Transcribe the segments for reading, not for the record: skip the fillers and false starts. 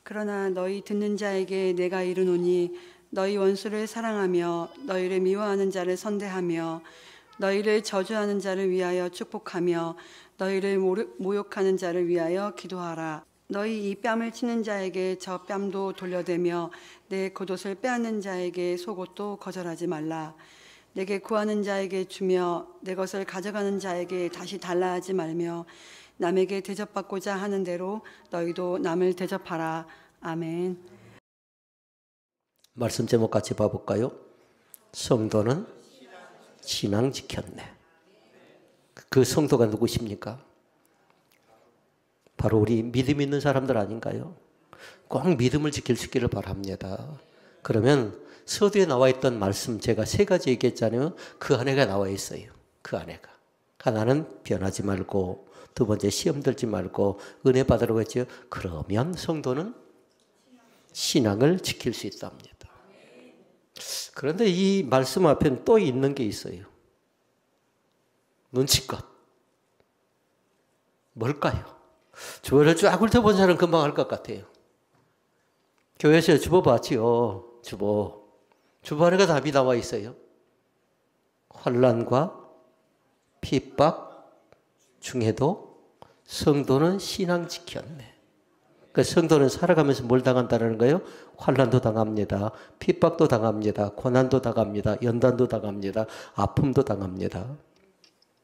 그러나 너희 듣는 자에게 내가 이르노니 너희 원수를 사랑하며 너희를 미워하는 자를 선대하며 너희를 저주하는 자를 위하여 축복하며 너희를 모욕하는 자를 위하여 기도하라. 너희 이 뺨을 치는 자에게 저 뺨도 돌려대며 내 겉옷을 빼앗는 자에게 속옷도 거절하지 말라. 내게 구하는 자에게 주며 내 것을 가져가는 자에게 다시 달라 하지 말며 남에게 대접받고자 하는 대로 너희도 남을 대접하라. 아멘. 말씀 제목 같이 봐볼까요? 성도는 신앙 지켰네. 그 성도가 누구십니까? 바로 우리 믿음 있는 사람들 아닌가요? 꼭 믿음을 지킬 수 있기를 바랍니다. 그러면 서두에 나와 있던 말씀 제가 세 가지 얘기했잖아요. 그 안에가 나와 있어요. 그 안에가. 하나는 변하지 말고, 두 번째 시험 들지 말고 은혜 받으라고 했죠. 그러면 성도는 신앙을 지킬 수 있답니다. 그런데 이 말씀 앞에는 또 있는 게 있어요. 눈치껏. 뭘까요? 주보를 쫙 훑어본 사람은 금방 알 것 같아요. 교회에서 주보 봤지요. 주보 안에가 답이 나와 있어요. 환난과 핍박 중에도 성도는 신앙 지켰네. 그러니까 성도는 살아가면서 뭘 당한다는 거예요? 환난도 당합니다. 핍박도 당합니다. 고난도 당합니다. 연단도 당합니다. 아픔도 당합니다.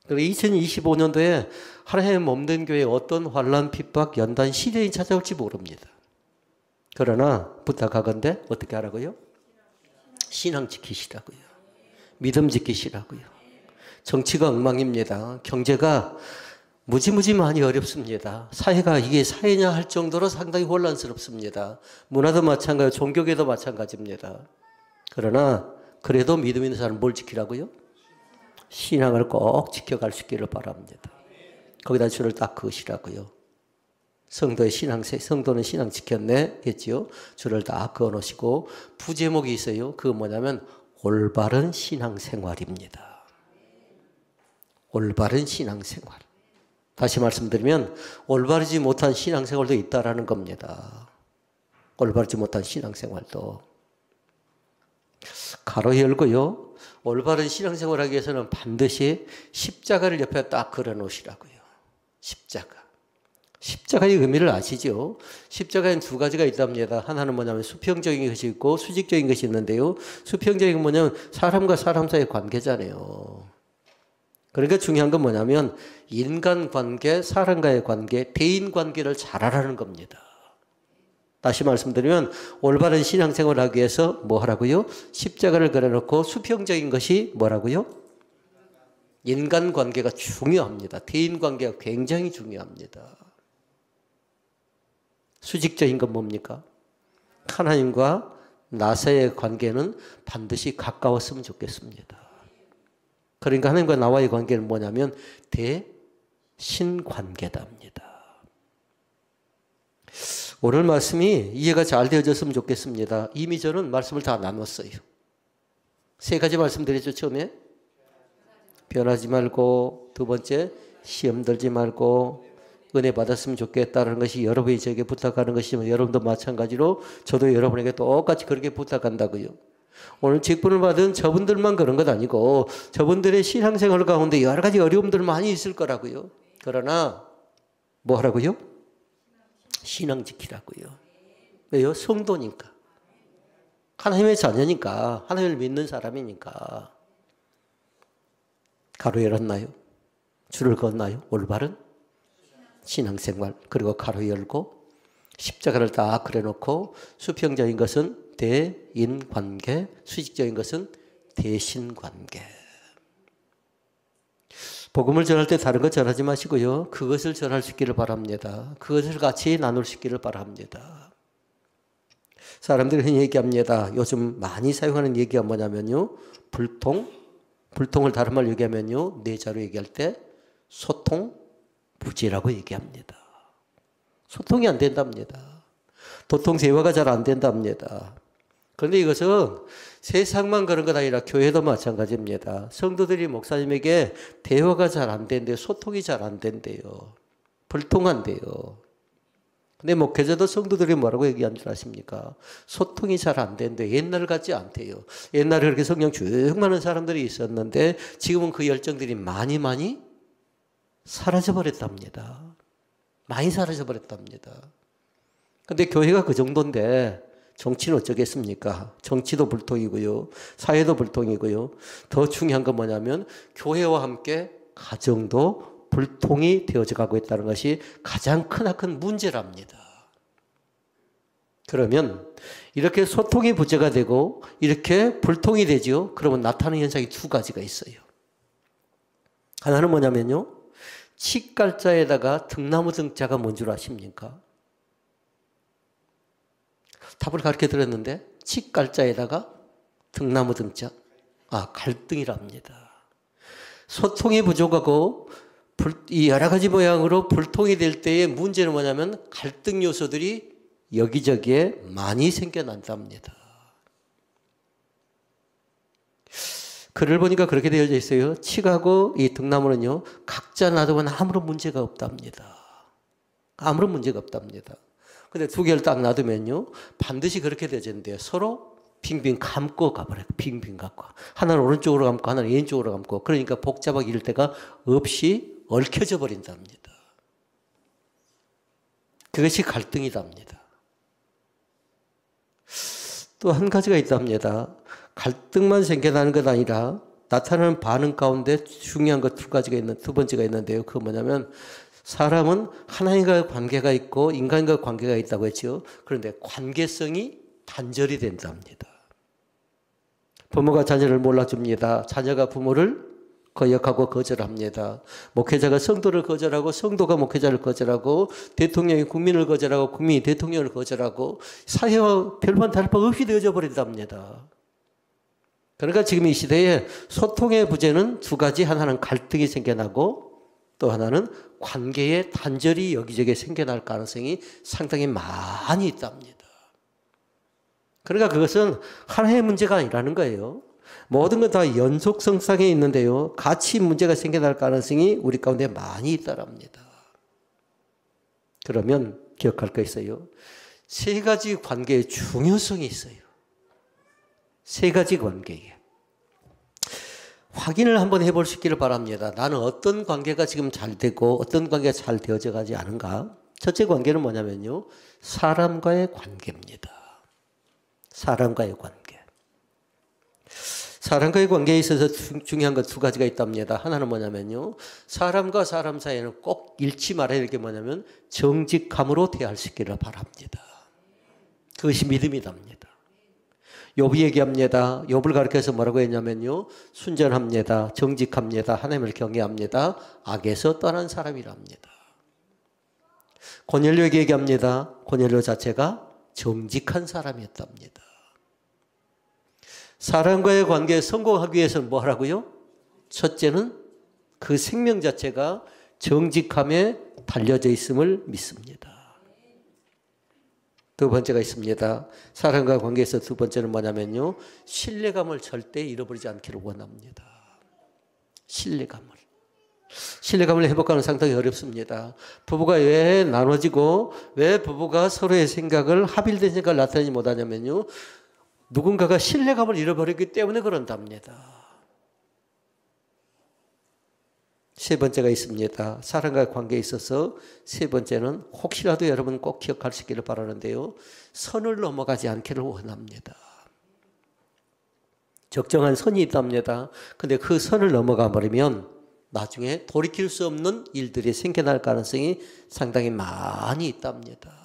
2025년도에 하나님의 몸된 교회에 어떤 환난, 핍박, 연단, 시련이 찾아올지 모릅니다. 그러나 부탁하건대 어떻게 하라고요? 신앙 지키시라고요. 믿음 지키시라고요. 정치가 엉망입니다. 경제가 무지무지 많이 어렵습니다. 사회가 이게 사회냐 할 정도로 상당히 혼란스럽습니다. 문화도 마찬가지고 종교계도 마찬가지입니다. 그러나 그래도 믿음 있는 사람은 뭘 지키라고요? 신앙을 꼭 지켜갈 수 있기를 바랍니다. 거기다 줄을 딱 그으시라고요. 성도는 신앙 지켰네 했지요. 줄을 딱 그어 놓으시고 부제목이 있어요. 그거 뭐냐면 올바른 신앙생활입니다. 올바른 신앙생활. 다시 말씀드리면 올바르지 못한 신앙생활도 있다라는 겁니다. 올바르지 못한 신앙생활도. 가로 열고요. 올바른 신앙생활하기 위해서는 반드시 십자가를 옆에 딱 그려 놓으시라고요. 십자가의 의미를 아시죠? 십자가에는 두 가지가 있답니다. 하나는 뭐냐면 수평적인 것이 있고 수직적인 것이 있는데요. 수평적인 건 뭐냐면 사람과 사람 사이의 관계잖아요. 그러니까 중요한 건 뭐냐면 인간관계, 사람과의 관계, 대인관계를 잘하라는 겁니다. 다시 말씀드리면 올바른 신앙생활을 하기 위해서 뭐 하라고요? 십자가를 그려놓고 수평적인 것이 뭐라고요? 인간관계가 중요합니다. 대인관계가 굉장히 중요합니다. 수직적인 건 뭡니까? 하나님과 나 사이의 관계는 반드시 가까웠으면 좋겠습니다. 그러니까 하나님과 나와의 관계는 뭐냐면 대신관계답니다. 오늘 말씀이 이해가 잘 되어졌으면 좋겠습니다. 이미 저는 말씀을 다 나눴어요. 세 가지 말씀드렸죠. 처음에 변하지 말고, 두 번째 시험 들지 말고, 은혜 받았으면 좋겠다는 것이 여러분이 저에게 부탁하는 것이면 여러분도 마찬가지로 저도 여러분에게 똑같이 그렇게 부탁한다고요. 오늘 직분을 받은 저분들만 그런 것 아니고 저분들의 신앙생활 가운데 여러 가지 어려움들 많이 있을 거라고요. 그러나 뭐 하라고요? 신앙 지키라고요. 왜요? 성도니까. 하나님의 자녀니까. 하나님을 믿는 사람이니까. 가로 열었나요? 줄을 그었나요? 올바른 신앙생활. 그리고 가로 열고 십자가를 딱 그려놓고 수평적인 것은 대인관계, 수직적인 것은 대신관계. 복음을 전할 때 다른 것 전하지 마시고요. 그것을 전할 수 있기를 바랍니다. 그것을 같이 나눌 수 있기를 바랍니다. 사람들이 흔히 얘기합니다. 요즘 많이 사용하는 얘기가 뭐냐면요. 불통을 다른 말로 얘기하면요. 내자로 얘기할 때 소통부재라고 얘기합니다. 소통이 안 된답니다. 도통 대화가 잘 안 된답니다. 그런데 이것은 세상만 그런 것 아니라 교회도 마찬가지입니다. 성도들이 목사님에게 대화가 잘 안 된대요. 소통이 잘 안 된대요. 불통한대요. 근데 목회자도 성도들이 뭐라고 얘기한 줄 아십니까? 소통이 잘 안 되는데 옛날 같지 않대요. 옛날에 그렇게 성령 쭉 많은 사람들이 있었는데 지금은 그 열정들이 많이 사라져버렸답니다. 많이 사라져버렸답니다. 근데 교회가 그 정도인데 정치는 어쩌겠습니까? 정치도 불통이고요. 사회도 불통이고요. 더 중요한 건 뭐냐면 교회와 함께 가정도 불통이 되어져 가고 있다는 것이 가장 크나큰 문제랍니다. 그러면 이렇게 소통이 부재가 되고 이렇게 불통이 되죠. 그러면 나타나는 현상이 두 가지가 있어요. 하나는 뭐냐면요. 칡갈자에다가 등나무 등자가 뭔 줄 아십니까? 답을 가르쳐 드렸는데 칡갈자에다가 등나무 등자. 갈등이랍니다. 소통이 부족하고 이 여러 가지 모양으로 불통이 될 때의 문제는 뭐냐면 갈등 요소들이 여기저기에 많이 생겨난답니다. 글을 보니까 그렇게 되어져 있어요. 칡하고 이 등나무는요, 각자 놔두면 아무런 문제가 없답니다. 아무런 문제가 없답니다. 근데 두 개를 딱 놔두면요, 반드시 그렇게 되어진대요. 서로 빙빙 감고 가버려요. 빙빙 감고. 하나는 오른쪽으로 감고 하나는 왼쪽으로 감고. 그러니까 복잡하게 이럴 데가 없이 얽혀져 버린답니다. 그것이 갈등이답니다. 또 한 가지가 있답니다. 갈등만 생겨나는 것 아니라 나타나는 반응 가운데 중요한 것 두 번째가 있는데요. 그건 뭐냐면 사람은 하나님과의 관계가 있고 인간과 관계가 있다고 했죠. 그런데 관계성이 단절이 된답니다. 부모가 자녀를 몰라줍니다. 자녀가 부모를 거역하고 거절합니다. 목회자가 성도를 거절하고 성도가 목회자를 거절하고 대통령이 국민을 거절하고 국민이 대통령을 거절하고 사회와 별반 다를 바 없이 되어져 버린답니다. 그러니까 지금 이 시대에 소통의 부재는 두 가지. 하나는 갈등이 생겨나고 또 하나는 관계의 단절이 여기저기 생겨날 가능성이 상당히 많이 있답니다. 그러니까 그것은 하나의 문제가 아니라는 거예요. 모든 건 다 연속성상에 있는데요. 같이 문제가 생겨날 가능성이 우리 가운데 많이 있다랍니다. 그러면 기억할 거 있어요. 세 가지 관계의 중요성이 있어요. 세 가지 관계에. 확인을 한번 해볼 수 있기를 바랍니다. 나는 어떤 관계가 지금 잘 되고 어떤 관계가 잘 되어져 가지 않은가? 첫째 관계는 뭐냐면요. 사람과의 관계입니다. 사람과의 관계. 사람과의 관계에 있어서 중요한 것 두 가지가 있답니다. 하나는 뭐냐면요. 사람과 사람 사이에는 꼭 잃지 말아야 할 게 뭐냐면 정직함으로 대할 수 있기를 바랍니다. 그것이 믿음이답니다. 욥이 얘기합니다. 욥을 가르쳐서 뭐라고 했냐면요. 순전합니다. 정직합니다. 하나님을 경외합니다. 악에서 떠난 사람이랍니다. 고넬료에게 얘기합니다. 고넬료 자체가 정직한 사람이었답니다. 사람과의 관계에 성공하기 위해서는 뭐 하라고요? 첫째는 그 생명 자체가 정직함에 달려져 있음을 믿습니다. 두 번째가 있습니다. 사람과 관계에서 두 번째는 뭐냐면요. 신뢰감을 절대 잃어버리지 않기를 원합니다. 신뢰감을 회복하는 상당히 어렵습니다. 부부가 왜 나눠지고 왜 부부가 서로의 생각을 합일된 생각을 나타내지 못하냐면요. 누군가가 신뢰감을 잃어버렸기 때문에 그런답니다. 세 번째가 있습니다. 사람과의 관계에 있어서 세 번째는 혹시라도 여러분 꼭 기억할 수 있기를 바라는데요. 선을 넘어가지 않기를 원합니다. 적정한 선이 있답니다. 근데 그 선을 넘어가 버리면 나중에 돌이킬 수 없는 일들이 생겨날 가능성이 상당히 많이 있답니다.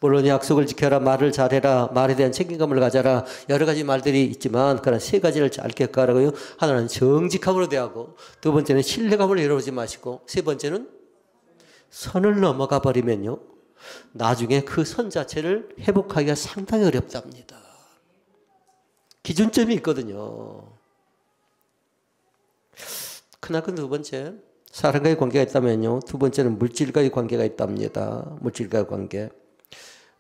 물론 약속을 지켜라, 말을 잘해라, 말에 대한 책임감을 가져라, 여러 가지 말들이 있지만 그런 세 가지를 잘 기억하라고요. 하나는 정직함으로 대하고, 두 번째는 신뢰감을 잃어버리지 마시고, 세 번째는 선을 넘어가 버리면요. 나중에 그 선 자체를 회복하기가 상당히 어렵답니다. 기준점이 있거든요. 크나큰 두 번째, 사람과의 관계가 있다면요. 두 번째는 물질과의 관계가 있답니다. 물질과의 관계.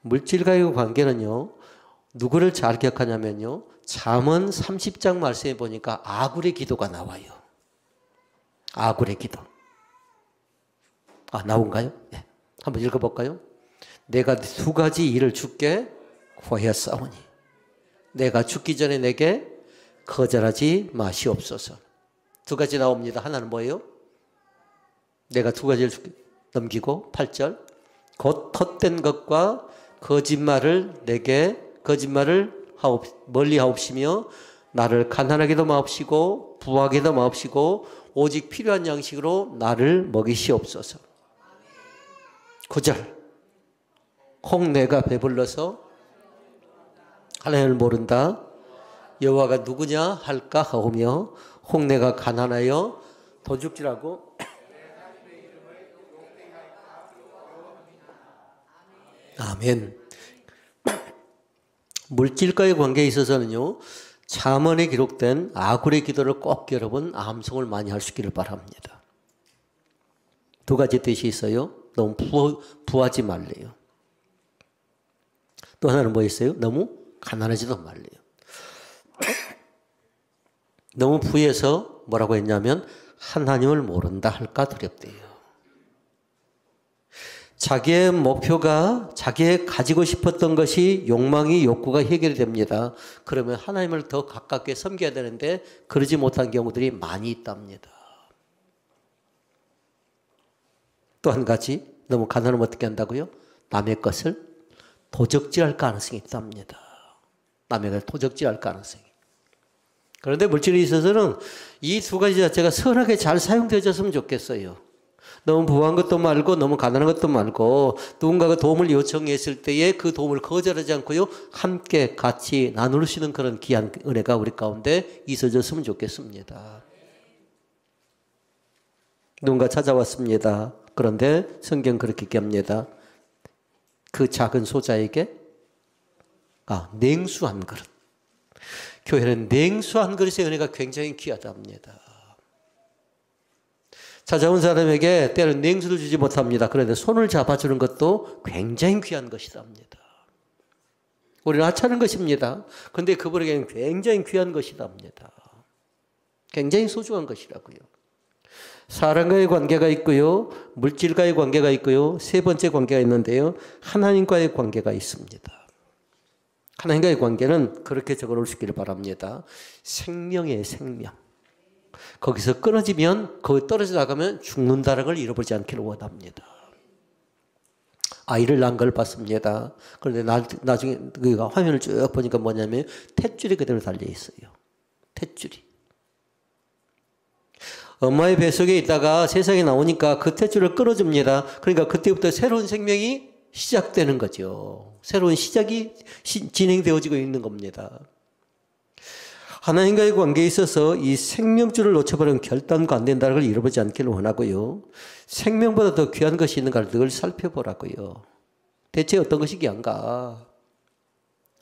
물질과의 관계는요. 누구를 잘 기억하냐면요. 잠언 30장 말씀에 보니까 아굴의 기도가 나와요. 아굴의 기도. 나온가요? 네. 한번 읽어볼까요? 내가 두 가지 일을 주께 구하였사오니 내가 죽기 전에 내게 거절하지 마시옵소서. 두 가지 나옵니다. 하나는 뭐예요? 내가 두 가지를 넘기고 8절 곧 헛된 것과 거짓말을 멀리 하옵시며 나를 가난하게도 마옵시고 부하게도 마옵시고 오직 필요한 양식으로 나를 먹이시옵소서. 9절 혹 내가 배불러서 하나님을 모른다 여호와가 누구냐 할까 하오며 혹 내가 가난하여 도둑질하고 아멘. 물질과의 관계에 있어서는요, 잠언에 기록된 아굴의 기도를 꼭 여러분 암송을 많이 할 수 있기를 바랍니다. 두 가지 뜻이 있어요. 너무 부하지 말래요. 또 하나는 뭐 있어요? 너무 가난하지도 말래요. 너무 부해서 뭐라고 했냐면 하나님을 모른다 할까 두렵대요. 자기의 목표가 자기의 가지고 싶었던 것이 욕망이 욕구가 해결이 됩니다. 그러면 하나님을 더 가깝게 섬겨야 되는데 그러지 못한 경우들이 많이 있답니다. 또 한 가지 너무 가난하면 어떻게 한다고요? 남의 것을 도적질할 가능성이 있답니다. 남의 것을 도적질할 가능성이. 그런데 물질에 있어서는 이 두 가지 자체가 선하게 잘 사용되어졌으면 좋겠어요. 너무 부한 것도 말고 너무 가난한 것도 말고 누군가가 도움을 요청했을 때에 그 도움을 거절하지 않고요. 함께 같이 나눌 수 있는 그런 귀한 은혜가 우리 가운데 있어졌으면 좋겠습니다. 누군가 찾아왔습니다. 그런데 성경 그렇게 얘기합니다. 그 작은 소자에게 냉수 한 그릇. 교회는 냉수 한 그릇의 은혜가 굉장히 귀하답니다. 찾아온 사람에게 때로는 냉수를 주지 못합니다. 그런데 손을 잡아주는 것도 굉장히 귀한 것이답니다. 우리는 하찮은 것입니다. 그런데 그분에게는 굉장히 귀한 것이답니다. 굉장히 소중한 것이라고요. 사람과의 관계가 있고요. 물질과의 관계가 있고요. 세 번째 관계가 있는데요. 하나님과의 관계가 있습니다. 하나님과의 관계는 그렇게 적어놓을 수 있기를 바랍니다. 생명의 생명. 거기서 끊어지면 거기 떨어져 나가면 죽는다는 걸 잃어버리지 않기를 원합니다. 아이를 낳은 걸 봤습니다. 그런데 나중에 화면을 쭉 보니까 뭐냐면 탯줄이 그대로 달려 있어요. 탯줄이. 엄마의 뱃속에 있다가 세상에 나오니까 그 탯줄을 끊어줍니다. 그러니까 그때부터 새로운 생명이 시작되는 거죠. 새로운 시작이 진행되어지고 있는 겁니다. 하나님과의 관계에 있어서 이 생명줄을 놓쳐버리면 결단과 안 된다는 걸 잃어버리지 않기를 원하고요. 생명보다 더 귀한 것이 있는가를 늘 살펴보라고요. 대체 어떤 것이 귀한가?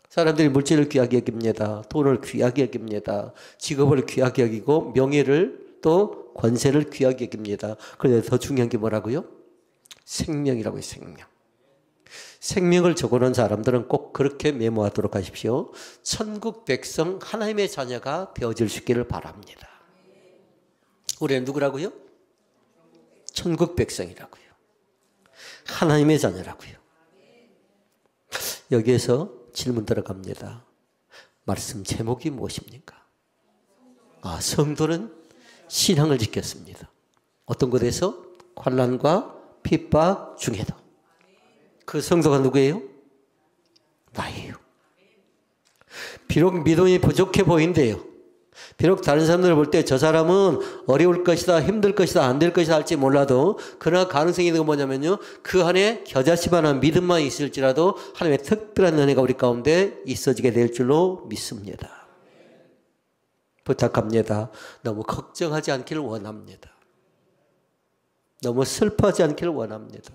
사람들이 물질을 귀하게 여깁니다. 돈을 귀하게 여깁니다. 직업을 귀하게 여기고 명예를 또 권세를 귀하게 여깁니다. 그런데 더 중요한 게 뭐라고요? 생명이라고요. 생명. 생명을 적어놓은 사람들은 꼭 그렇게 메모하도록 하십시오. 천국 백성 하나님의 자녀가 되어질 수 있기를 바랍니다. 우리는 누구라고요? 천국 백성이라고요. 하나님의 자녀라고요. 여기에서 질문 들어갑니다. 말씀 제목이 무엇입니까? 성도는 신앙을 지켰습니다. 어떤 곳에서? 환난과 핍박 중에도. 그 성도가 누구예요? 나예요. 비록 믿음이 부족해 보인대요. 비록 다른 사람들을 볼 때 저 사람은 어려울 것이다, 힘들 것이다, 안 될 것이다 할지 몰라도 그러나 가능성이 있는 건 뭐냐면요. 그 안에 겨자씨만한 믿음만 있을지라도 하나님의 특별한 은혜가 우리 가운데 있어지게 될 줄로 믿습니다. 부탁합니다. 너무 걱정하지 않기를 원합니다. 너무 슬퍼하지 않기를 원합니다.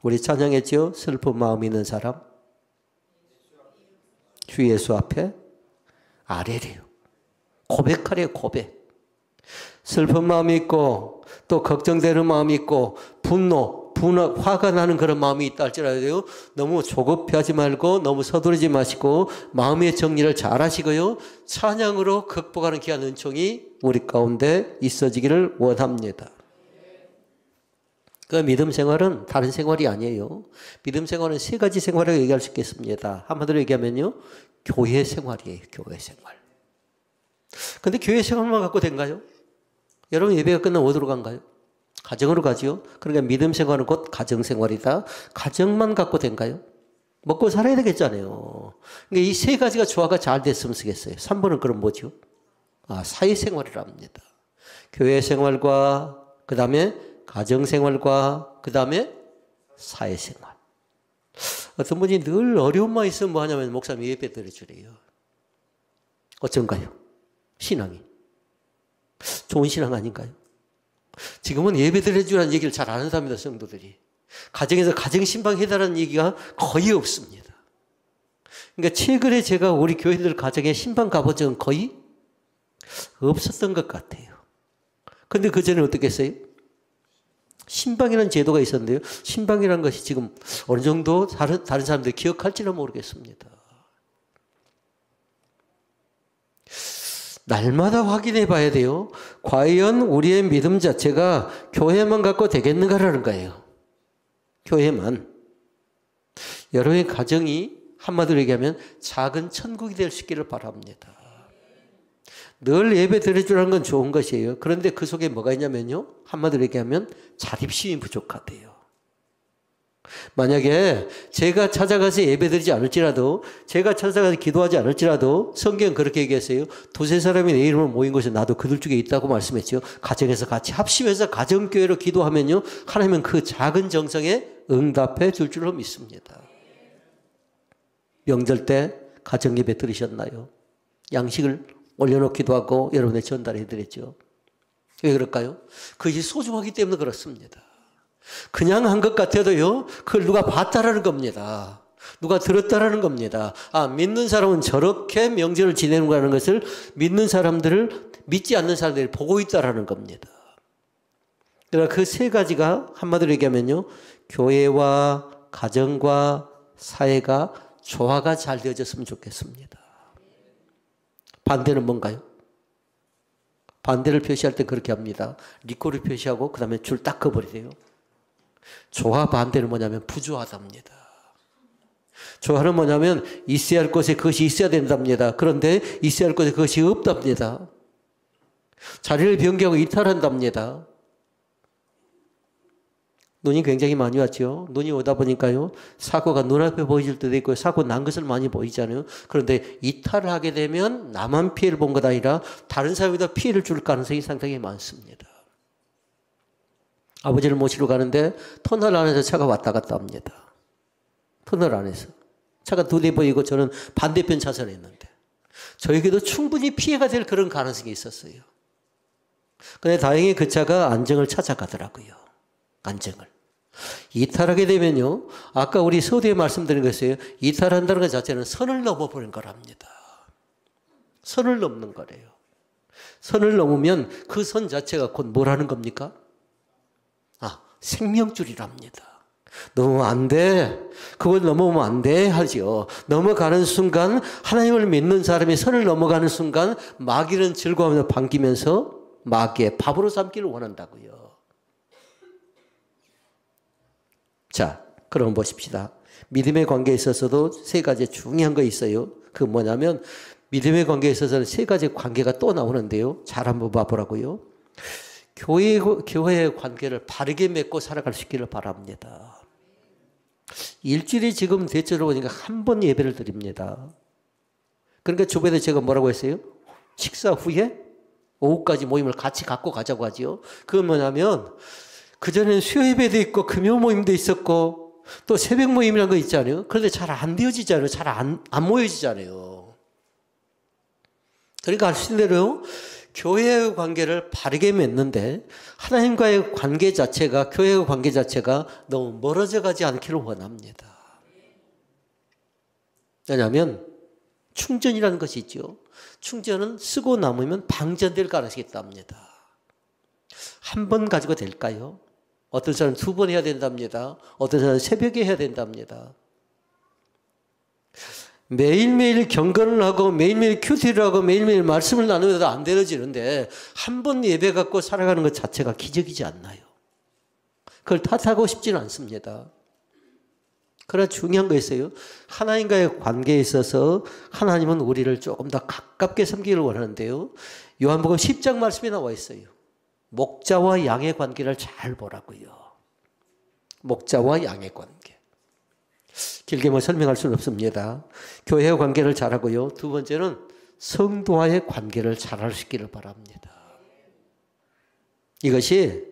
우리 찬양했죠? 슬픈 마음 있는 사람 주 예수 앞에 아뢰래요. 고백하래요. 고백. 슬픈 마음이 있고 또 걱정되는 마음이 있고 분노, 화가 나는 그런 마음이 있다 할지라도 너무 조급해하지 말고 너무 서두르지 마시고 마음의 정리를 잘 하시고요. 찬양으로 극복하는 귀한 은총이 우리 가운데 있어지기를 원합니다. 그 믿음 생활은 다른 생활이 아니에요. 믿음 생활은 세 가지 생활을 얘기할 수 있겠습니다. 한마디로 얘기하면요, 교회 생활이에요. 교회 생활. 근데 교회 생활만 갖고 된가요? 여러분 예배가 끝나면 어디로 간가요? 가정으로 가지요. 그러니까 믿음 생활은 곧 가정 생활이다. 가정만 갖고 된가요? 먹고 살아야 되겠잖아요. 그러니까 이 세 가지가 조화가 잘 됐으면 쓰겠어요. 3번은 그럼 뭐죠? 사회생활이랍니다. 교회 생활과 그 다음에 가정 생활과 그 다음에 사회생활. 어떤 분이 늘 어려움만 있으면 뭐 하냐면 목사님 예배 드려주래요. 어쩐가요? 신앙이. 좋은 신앙 아닌가요? 지금은 예배 드려주라는 얘기를 잘 안 한답니다. 성도들이. 가정에서 가정신방 해달라는 얘기가 거의 없습니다. 그러니까 최근에 제가 우리 교회들 가정에 신방 가본 적은 거의 없었던 것 같아요. 근데 그 전에 어떻게 했어요? 신방이라는 제도가 있었는데요. 신방이라는 것이 지금 어느 정도 다른 사람들이 기억할지는 모르겠습니다. 날마다 확인해 봐야 돼요. 과연 우리의 믿음 자체가 교회만 갖고 되겠는가라는 거예요. 교회만. 여러분의 가정이 한마디로 얘기하면 작은 천국이 될 수 있기를 바랍니다. 늘 예배 드려주라는 건 좋은 것이에요. 그런데 그 속에 뭐가 있냐면요. 한마디로 얘기하면 자립심이 부족하대요. 만약에 제가 찾아가서 예배 드리지 않을지라도, 제가 찾아가서 기도하지 않을지라도 성경은 그렇게 얘기했어요. 두세 사람이 내 이름으로 모인 곳에 나도 그들 중에 있다고 말씀했죠. 가정에서 같이 합심해서 가정교회로 기도하면요, 하나님은 그 작은 정성에 응답해 줄 줄로 믿습니다. 명절 때 가정예배 들으셨나요? 양식을 올려놓기도 하고 여러분의 전달해 드렸죠. 왜 그럴까요? 그것이 소중하기 때문에 그렇습니다. 그냥 한 것 같아도요, 그걸 누가 봤다라는 겁니다. 누가 들었다라는 겁니다. 믿는 사람은 저렇게 명절을 지내는구나 하는 것을 믿는 사람들을, 믿지 않는 사람들이 보고 있다라는 겁니다. 그러니까 그 세 가지가 한마디로 얘기하면요, 교회와 가정과 사회가 조화가 잘 되어졌으면 좋겠습니다. 반대는 뭔가요? 반대를 표시할 때 그렇게 합니다. 리코를 표시하고 그 다음에 줄 딱 그어버리세요. 조화 반대는 뭐냐면 부조하답니다. 조화는 뭐냐면 있어야 할 것에 그것이 있어야 된답니다. 그런데 있어야 할 것에 그것이 없답니다. 자리를 변경하고 이탈한답니다. 눈이 굉장히 많이 왔죠. 눈이 오다 보니까요, 사고가 눈앞에 보이질 때도 있고 사고 난 것을 많이 보이잖아요. 그런데 이탈을 하게 되면 나만 피해를 본 것 아니라 다른 사람에도 피해를 줄 가능성이 상당히 많습니다. 아버지를 모시러 가는데 터널 안에서 차가 왔다 갔다 합니다. 터널 안에서. 차가 두 대 보이고 저는 반대편 차선에 있는데 저에게도 충분히 피해가 될 그런 가능성이 있었어요. 그런데 다행히 그 차가 안정을 찾아가더라고요. 안정을. 이탈하게 되면요, 아까 우리 서두에 말씀드린 것이에요. 이탈한다는 것 자체는 선을 넘어버린 거랍니다. 선을 넘는 거래요. 선을 넘으면 그 선 자체가 곧 뭐라는 겁니까? 생명줄이랍니다. 넘으면 안 돼. 그걸 넘어오면 안 돼 하죠. 넘어가는 순간, 하나님을 믿는 사람이 선을 넘어가는 순간 마귀는 즐거워하며 반기면서 마귀의 밥으로 삼기를 원한다고요. 자, 그럼 보십시다. 믿음의 관계에 있어서도 세 가지 중요한 거 있어요. 그 뭐냐면 믿음의 관계에 있어서는 세 가지 관계가 또 나오는데요. 잘 한번 봐보라고요. 교회의 관계를 바르게 맺고 살아갈 수 있기를 바랍니다. 일주일에 지금 대체로 보니까 한 번 예배를 드립니다. 그러니까 주변에 제가 뭐라고 했어요? 식사 후에 오후까지 모임을 같이 갖고 가자고 하지요. 그건 뭐냐면 그전에는 수요 예배도 있고 금요 모임도 있었고 또 새벽 모임이라는 거 있잖아요. 그런데 잘 안 되어지잖아요. 잘 안 모여지잖아요. 그러니까 할 수 있는 대로 교회의 관계를 바르게 맺는데 하나님과의 관계 자체가, 교회의 관계 자체가 너무 멀어져 가지 않기를 원합니다. 왜냐하면 충전이라는 것이 있죠. 충전은 쓰고 남으면 방전될 가능성이 있답니다. 한 번 가지고 될까요? 어떤 사람은 두 번 해야 된답니다. 어떤 사람은 새벽에 해야 된답니다. 매일매일 경건을 하고 매일매일 큐티를 하고 매일매일 말씀을 나누어도 안 되어지는데 한 번 예배 갖고 살아가는 것 자체가 기적이지 않나요? 그걸 탓하고 싶지는 않습니다. 그러나 중요한 거 있어요. 하나님과의 관계에 있어서 하나님은 우리를 조금 더 가깝게 섬기기를 원하는데요. 요한복음 10장 말씀에 나와 있어요. 목자와 양의 관계를 잘 보라고요. 목자와 양의 관계. 길게 뭐 설명할 수는 없습니다. 교회와 관계를 잘하고요. 두 번째는 성도와의 관계를 잘할 수 있기를 바랍니다. 이것이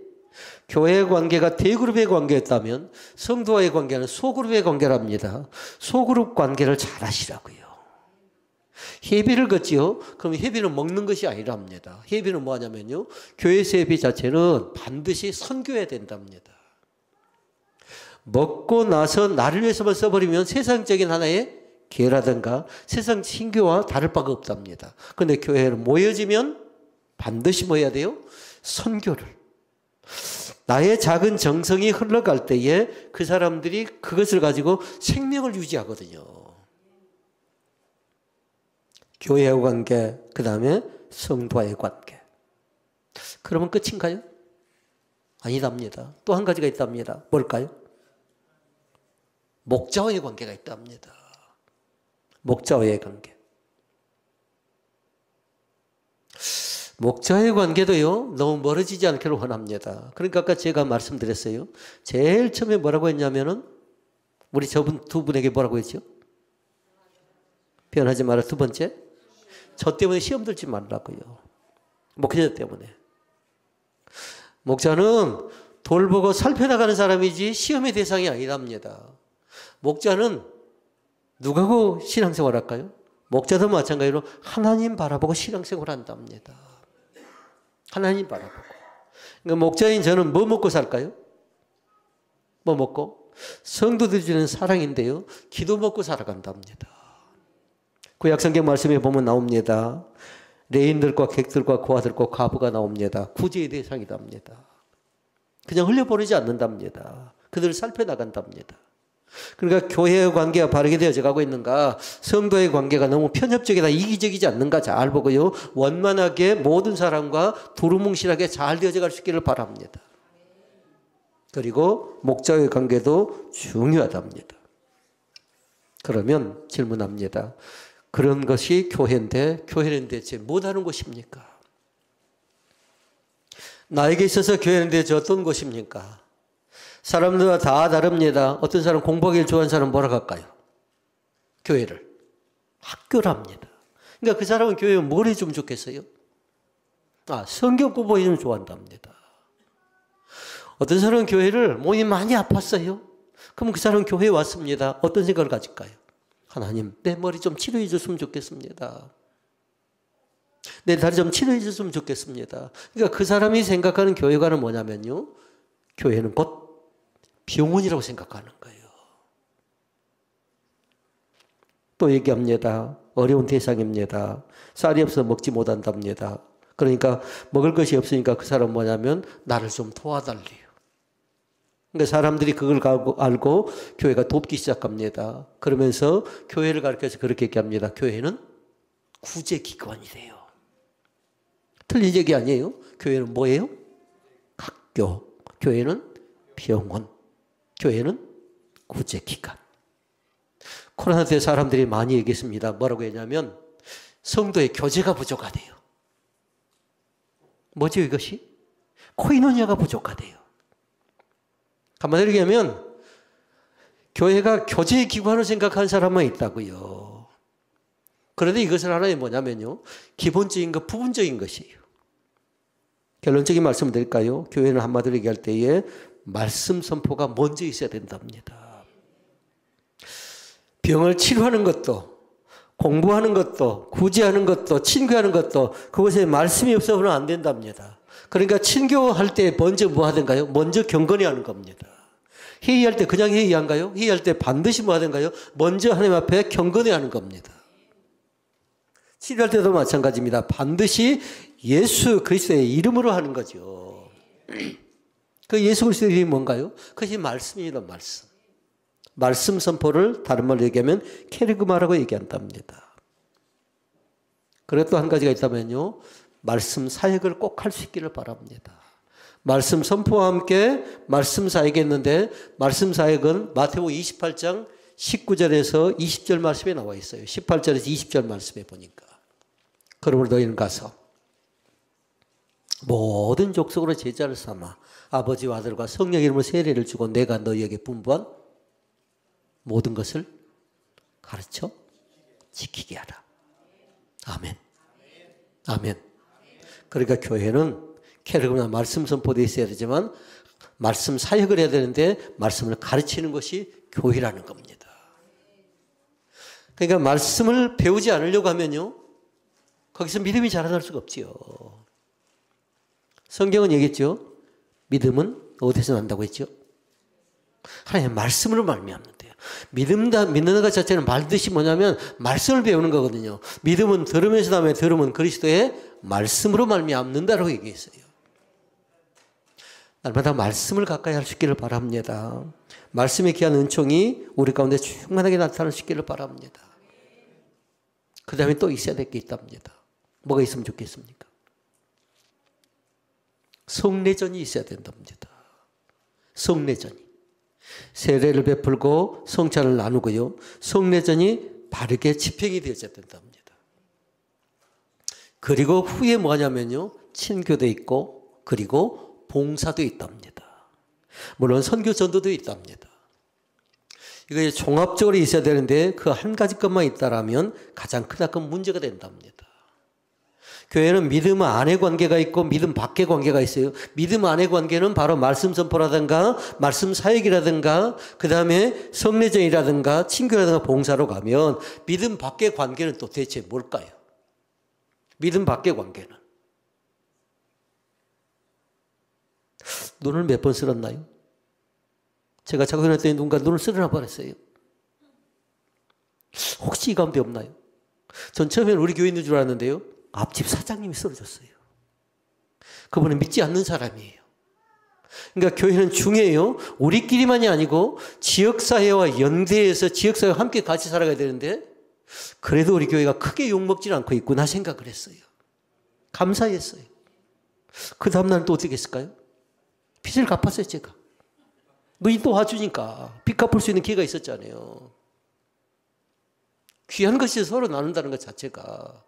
교회의 관계가 대그룹의 관계였다면 성도와의 관계는 소그룹의 관계랍니다. 소그룹 관계를 잘 하시라고요. 예배를 걷지요. 그럼 예배는 먹는 것이 아니랍니다. 예배는 뭐 하냐면요. 교회에서 예배 자체는 반드시 선교해야 된답니다. 먹고 나서 나를 위해서만 써버리면 세상적인 하나의 기회라든가 세상 신교와 다를 바가 없답니다. 그런데 교회는 모여지면 반드시 뭐 해야 돼요? 선교를. 나의 작은 정성이 흘러갈 때에 그 사람들이 그것을 가지고 생명을 유지하거든요. 교회와 관계, 그 다음에 성도와의 관계. 그러면 끝인가요? 아니답니다. 또 한 가지가 있답니다. 뭘까요? 목자와의 관계가 있답니다. 목자와의 관계. 목자의 관계도요, 너무 멀어지지 않기를 원합니다. 그러니까 아까 제가 말씀드렸어요. 제일 처음에 뭐라고 했냐면은, 우리 저분 두 분에게 뭐라고 했죠? 변하지 마라. 두 번째, 저 때문에 시험 들지 말라고요. 목자 때문에. 목자는 돌보고 살펴나가는 사람이지 시험의 대상이 아니랍니다. 목자는 누구하고 신앙생활 할까요? 목자도 마찬가지로 하나님 바라보고 신앙생활 한답니다. 하나님 바라보고. 그러니까 목자인 저는 뭐 먹고 살까요? 뭐 먹고? 성도들이 주는 사랑인데요. 기도 먹고 살아간답니다. 구약성경 말씀에 보면 나옵니다. 레인들과 객들과 고아들과 과부가 나옵니다. 구제의 대상이답니다. 그냥 흘려보내지 않는답니다. 그들을 살펴나간답니다. 그러니까 교회의 관계가 바르게 되어져 가고 있는가, 성도의 관계가 너무 편협적이다, 이기적이지 않는가 잘 보고요. 원만하게 모든 사람과 두루뭉실하게 잘 되어져 갈 수 있기를 바랍니다. 그리고 목자의 관계도 중요하답니다. 그러면 질문합니다. 그런 것이 교회인데, 교회는 대체 못하는 곳입니까? 나에게 있어서 교회는 대체 어떤 곳입니까? 사람들과 다 다릅니다. 어떤 사람 공부하기를 좋아하는 사람은 뭐라고 할까요? 교회를. 학교랍니다. 그러니까 그 사람은 교회에 뭘 해주면 좋겠어요? 성경 공부해주면 좋아한답니다. 어떤 사람은 교회를 몸이 많이 아팠어요. 그럼 그 사람은 교회에 왔습니다. 어떤 생각을 가질까요? 하나님, 내 머리 좀 치료해 줬으면 좋겠습니다. 내 다리 좀 치료해 줬으면 좋겠습니다. 그러니까 그 사람이 생각하는 교회관은 뭐냐면요. 교회는 곧 병원이라고 생각하는 거예요. 또 얘기합니다. 어려운 대상입니다. 쌀이 없어 먹지 못한답니다. 그러니까 먹을 것이 없으니까 그 사람은 뭐냐면 나를 좀 도와달래요. 그러니까 사람들이 그걸 알고 교회가 돕기 시작합니다. 그러면서 교회를 가르쳐서 그렇게 얘기합니다. 교회는 구제기관이래요. 틀린 얘기 아니에요. 교회는 뭐예요? 학교. 교회는 병원. 교회는 구제기관. 코로나 때 사람들이 많이 얘기했습니다. 뭐라고 했냐면 성도의 교제가 부족하대요. 뭐죠 이것이? 코이노니아가 부족하대요. 한마디로 얘기하면 교회가 교제의 기관을 생각하는 사람만 있다고요. 그런데 이것을 하나의 뭐냐면요. 기본적인 것, 부분적인 것이에요. 결론적인 말씀을 드릴까요? 교회는 한마디로 얘기할 때에 말씀 선포가 먼저 있어야 된답니다. 병을 치료하는 것도, 공부하는 것도, 구제하는 것도, 친교하는 것도 그것에 말씀이 없어서는 안 된답니다. 그러니까 친교할 때 먼저 뭐 하던가요? 먼저 경건히 하는 겁니다. 회의할 때 그냥 회의한가요? 회의할 때 반드시 뭐 하던가요? 먼저 하나님 앞에 경건히 하는 겁니다. 치료할 때도 마찬가지입니다. 반드시 예수 그리스도의 이름으로 하는 거죠. 그 예수 그리스도의 이름이 뭔가요? 그것이 말씀입니다. 말씀. 말씀 선포를 다른 말로 얘기하면 케르그마라고 얘기한답니다. 그리고 또 한 가지가 있다면요. 말씀 사역을 꼭 할 수 있기를 바랍니다. 말씀 선포와 함께 말씀 사역했는데 말씀 사역은 마태복음 28장 19절에서 20절 말씀에 나와 있어요. 18절에서 20절 말씀에 보니까. 그러므로 너희는 가서 모든 족속으로 제자를 삼아 아버지와 아들과 성령 이름으로 세례를 주고 내가 너희에게 분부한 모든 것을 가르쳐 지키게 하라. 아멘. 아멘. 그러니까 교회는 캐릭터나 말씀 선포도 있어야 되지만 말씀 사역을 해야 되는데 말씀을 가르치는 것이 교회라는 겁니다. 그러니까 말씀을 배우지 않으려고 하면요, 거기서 믿음이 자라날 수가 없지요. 성경은 얘기했죠. 믿음은 어디서 난다고 했죠? 하나님의 말씀으로 말미암는데요. 믿는 것 자체는 말 뜻이 뭐냐면 말씀을 배우는 거거든요. 믿음은 들으면서 다음에 들으면 그리스도의 말씀으로 말미암는다라고 얘기했어요. 날마다 말씀을 가까이 할 수 있기를 바랍니다. 말씀의 귀한 은총이 우리 가운데 충만하게 나타날 수 있기를 바랍니다. 그 다음에 또 있어야 될 게 있답니다. 뭐가 있으면 좋겠습니까? 성례전이 있어야 된답니다. 성례전이. 세례를 베풀고 성찬을 나누고요. 성례전이 바르게 집행이 되어야 된답니다. 그리고 후에 뭐냐면요, 친교도 있고 그리고 봉사도 있답니다. 물론 선교 전도도 있답니다. 이거 종합적으로 있어야 되는데 그 한 가지 것만 있다라면 가장 크나큰 문제가 된답니다. 교회는 믿음 안의 관계가 있고 믿음 밖의 관계가 있어요. 믿음 안의 관계는 바로 말씀 선포라든가 말씀 사역이라든가 그 다음에 성례전이라든가 친교라든가 봉사로 가면 믿음 밖의 관계는 또 대체 뭘까요? 믿음 밖의 관계는 눈을 몇 번 쓸었나요? 제가 자고 일어났더니 누군가 눈을 쓸어놔 버렸어요. 혹시 이 가운데 없나요? 전 처음에는 우리 교회 있는 줄 알았는데요. 앞집 사장님이 쓰러졌어요. 그분은 믿지 않는 사람이에요. 그러니까 교회는 중요해요. 우리끼리만이 아니고 지역사회와 연대해서 지역사회와 함께 같이 살아가야 되는데 그래도 우리 교회가 크게 욕먹지는 않고 있구나 생각을 했어요. 감사했어요. 그 다음날은 또 어떻게 했을까요? 빚을 갚았어요, 제가. 너희 또 와주니까 빚 갚을 수 있는 기회가 있었잖아요. 귀한 것이 서로 나눈다는 것 자체가.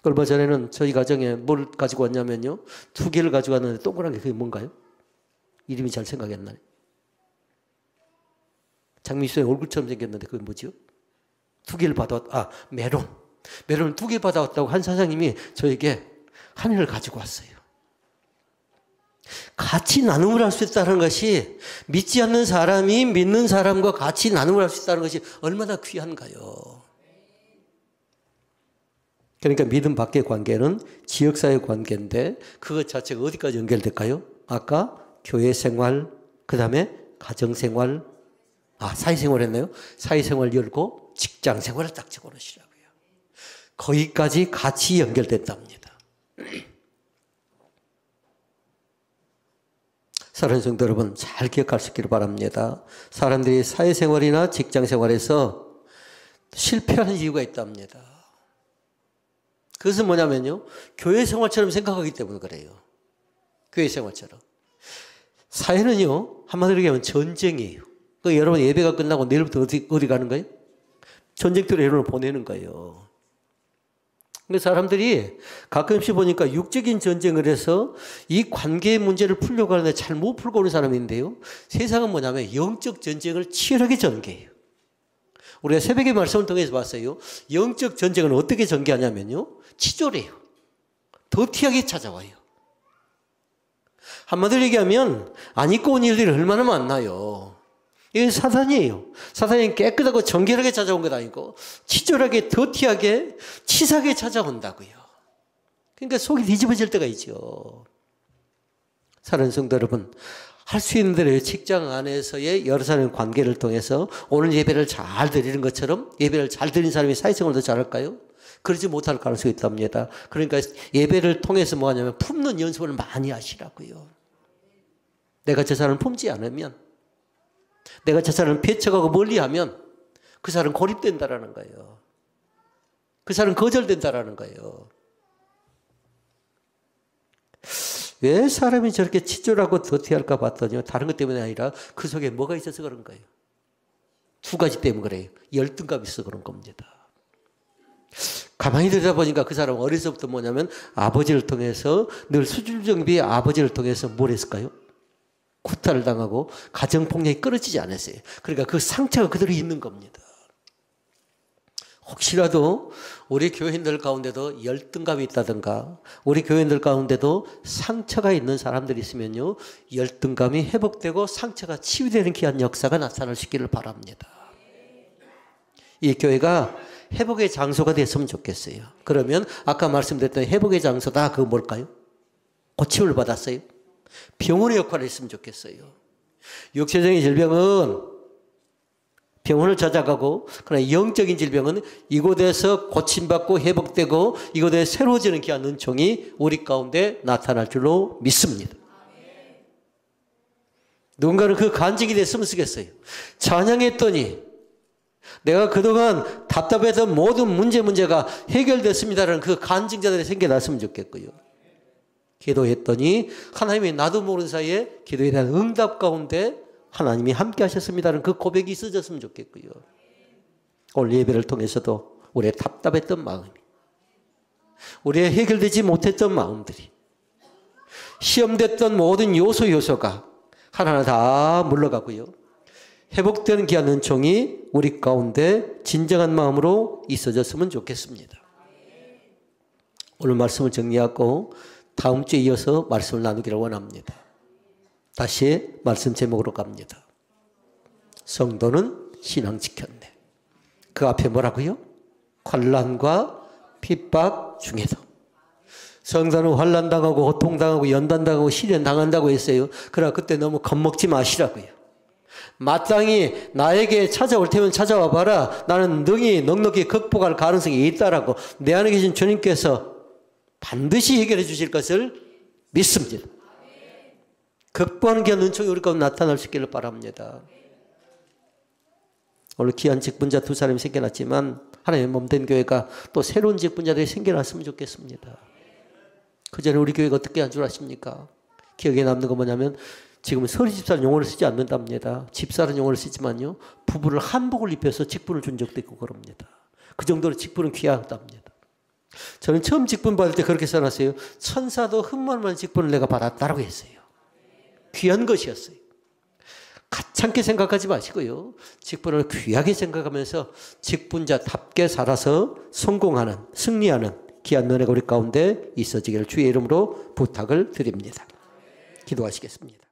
얼마 전에는 저희 가정에 뭘 가지고 왔냐면요, 2개를 가지고 왔는데 동그란 게 그게 뭔가요? 이름이 잘 생각이 안 나네. 장미수의 얼굴처럼 생겼는데 그게 뭐죠? 2개를 받아왔, 메론. 메론을 2개 받아왔다고 한 사장님이 저에게 하나를 가지고 왔어요. 같이 나눔을 할 수 있다는 것이, 믿지 않는 사람이 믿는 사람과 같이 나눔을 할 수 있다는 것이 얼마나 귀한가요? 그러니까 믿음 밖의 관계는 지역사회 관계인데 그것 자체가 어디까지 연결될까요? 아까 교회 생활, 그 다음에 가정생활, 사회생활 했나요? 사회생활 열고 직장생활을 딱 적어놓으시라고요. 거기까지 같이 연결된답니다. 사랑하는 성도 여러분, 잘 기억할 수 있기를 바랍니다. 사람들이 사회생활이나 직장생활에서 실패하는 이유가 있답니다. 그것은 뭐냐면요, 교회 생활처럼 생각하기 때문에 그래요. 교회 생활처럼. 사회는요, 한마디로 얘기하면 전쟁이에요. 여러분 예배가 끝나고 내일부터 어디 가는 거예요? 전쟁터로 여러분을 보내는 거예요. 근데 사람들이 가끔씩 보니까 육적인 전쟁을 해서 이 관계의 문제를 풀려고 하는데 잘 못 풀고 오는 사람인데요. 세상은 뭐냐면 영적 전쟁을 치열하게 전개해요. 우리가 새벽의 말씀을 통해서 봤어요. 영적 전쟁은 어떻게 전개하냐면요, 치졸해요. 더티하게 찾아와요. 한마디로 얘기하면 안 입고 온 일들이 얼마나 많나요? 이게 사단이에요. 사단이 깨끗하고 정결하게 찾아온 것 아니고 치졸하게 더티하게 치사하게 찾아온다고요. 그러니까 속이 뒤집어질 때가 있죠. 사랑하는 성도 여러분, 할 수 있는 대로 직장 안에서의 여러 사람의 관계를 통해서 오늘 예배를 잘 드리는 것처럼 예배를 잘 드리는 사람이 사회생활도 잘할까요? 그러지 못할 가능성이 있답니다. 그러니까 예배를 통해서 뭐 하냐면 품는 연습을 많이 하시라고요. 내가 저 사람을 품지 않으면, 내가 저 사람을 배척하고 멀리하면 그 사람은 고립된다라는 거예요. 그 사람은 거절된다라는 거예요. 왜 사람이 저렇게 치졸하고 더티할까 봤더니 다른 것 때문에 아니라 그 속에 뭐가 있어서 그런 거예요. 두 가지 때문에 그래요. 열등감이 있어서 그런 겁니다. 가만히 들여다보니까 그 사람은 어려서부터 뭐냐면 아버지를 통해서 늘 수준정비의 아버지를 통해서 뭘 했을까요? 구타를 당하고 가정폭력이 끊어지지 않았어요. 그러니까 그 상처가 그대로 있는 겁니다. 혹시라도 우리 교인들 가운데도 열등감이 있다든가 우리 교인들 가운데도 상처가 있는 사람들이 있으면요, 열등감이 회복되고 상처가 치유되는 귀한 역사가 나타날 수 있기를 바랍니다. 이 교회가 회복의 장소가 됐으면 좋겠어요. 그러면 아까 말씀드렸던 회복의 장소다, 그거 뭘까요? 고침을 받았어요. 병원의 역할을 했으면 좋겠어요. 육체적인 질병은 병원을 찾아가고, 그러나 영적인 질병은 이곳에서 고침받고 회복되고 이곳에 새로워지는 귀한 은총이 우리 가운데 나타날 줄로 믿습니다. 누군가는 그 간증이 됐으면 쓰겠어요. 찬양했더니 내가 그동안 답답했던 모든 문제가 해결됐습니다라는 그 간증자들이 생겨났으면 좋겠고요. 기도했더니 하나님이 나도 모르는 사이에 기도에 대한 응답 가운데 하나님이 함께 하셨습니다라는 그 고백이 있어졌으면 좋겠고요. 오늘 예배를 통해서도 우리의 답답했던 마음이, 우리의 해결되지 못했던 마음들이, 시험됐던 모든 요소가 하나하나 다 물러가고요. 회복되는 귀한 은총이 우리 가운데 진정한 마음으로 있어졌으면 좋겠습니다. 오늘 말씀을 정리하고 다음 주에 이어서 말씀을 나누기를 원합니다. 다시 말씀 제목으로 갑니다. 성도는 신앙 지켰네. 그 앞에 뭐라고요? 환난과 핍박 중에도. 성도는 환난당하고 고통당하고 연단당하고 시련당한다고 했어요. 그러나 그때 너무 겁먹지 마시라고요. 마땅히 나에게 찾아올 테면 찾아와 봐라. 나는 능히 넉넉히 극복할 가능성이 있다라고 내 안에 계신 주님께서 반드시 해결해 주실 것을 믿습니다. 극복하는 귀한 은총이 우리 가운데 나타날 수 있기를 바랍니다. 오늘 귀한 직분자 두 사람이 생겨났지만 하나님의 몸된 교회가 또 새로운 직분자들이 생겨났으면 좋겠습니다. 그 전에 우리 교회가 어떻게 한 줄 아십니까? 기억에 남는 거 뭐냐면 지금은 서리 집사는 용어를 쓰지 않는답니다. 집사는 용어를 쓰지만요, 부부를 한복을 입혀서 직분을 준 적도 있고 그럽니다. 그 정도로 직분은 귀하답니다. 저는 처음 직분 받을 때 그렇게 써놨어요. 천사도 흠모할 직분을 내가 받았다라고 했어요. 귀한 것이었어요. 가찮게 생각하지 마시고요. 직분을 귀하게 생각하면서 직분자답게 살아서 성공하는, 승리하는 귀한 은혜가 우리 가운데 있어지기를 주의 이름으로 부탁을 드립니다. 기도하시겠습니다.